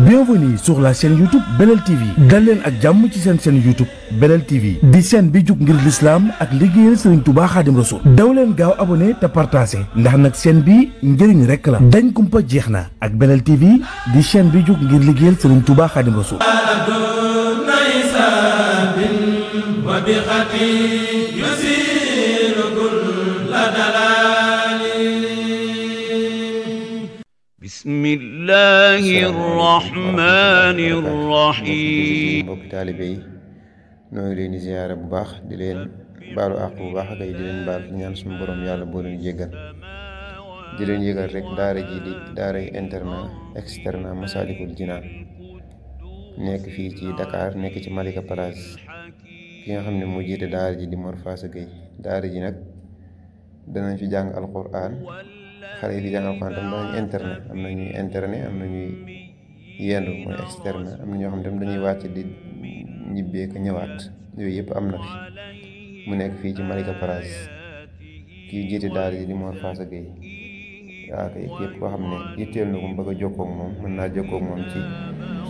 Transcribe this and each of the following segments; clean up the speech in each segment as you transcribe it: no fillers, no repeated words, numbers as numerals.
Bienvenue sur la chaîne YouTube Belel TV dal leen ak jàmm ci seen chaîne YouTube Belel TV di chaîne bi jug ngir l'islam ak liggéeyal Serigne Touba Khadim Rassoul daw leen gaaw abonné te partagé ndax nag chaîne bi njëriñ rek la dañ kumpa jeex na ak Belel TV di chaîne bi jug ngir liggéeyal Serigne Touba Khadim Rassoul. bismillahi rahmani rahim. mbokki taalibe yi noo ngi leen di ziyaare bu baax di leen baalu àq bu baax kay di leen baal ñaan suñu borom yàlla boo leen jéggal di leen yëgal rek daara ji di daara internat externat Massalikul Jinaan nekk fii ci Dakar nekk ci Malika Place ki nga xam ne moo jiite daara ji di Mor Faasa Gueye daara ji nag danañ fi jàng alquran xale yi fi jàng alquran tam danañ internet am na ñuy internet am na ñuy yendu mooy externe am na ñoo xam ne tam dañuy wàcc di ñibbee ko ñëwaat yooyu yëpp am na fi mu nekk fii ci Malika Place kii jiite daara ji di Mor Faasa Gueye waaw kay képp koo xam ne yitteel na ko mu bëgg a jokkoo ak moom mën naa jokkoo ak moom ci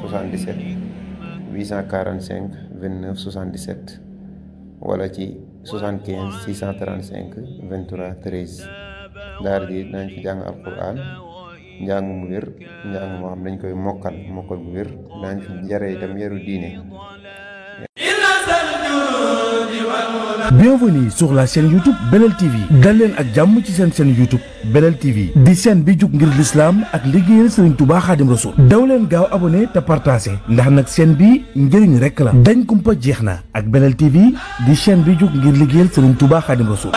77 845 29 77 wala ci 75 635 23 13 daara ji dinañ fi jàng alquran njàng mu wér njàng moo xam dañ koy mokkal bu wér dinañ fi jare itam yaru diine. Bienvenue sur la chaîne YouTube Belel TV dal leen ak jàmm ci seen chaîne YouTube Belel TV di chaîne bi jug ngir l'islam ak liggéeyal Serigne Touba Khadim Rassoul daw leen gaaw abonné te partagé ndax nag chaîne bi njëriñ rek la dañ kumpa jeex na ak Belel TV di chaîne bi jug ngir liggéeyal Serigne Touba Khadim Rassoul.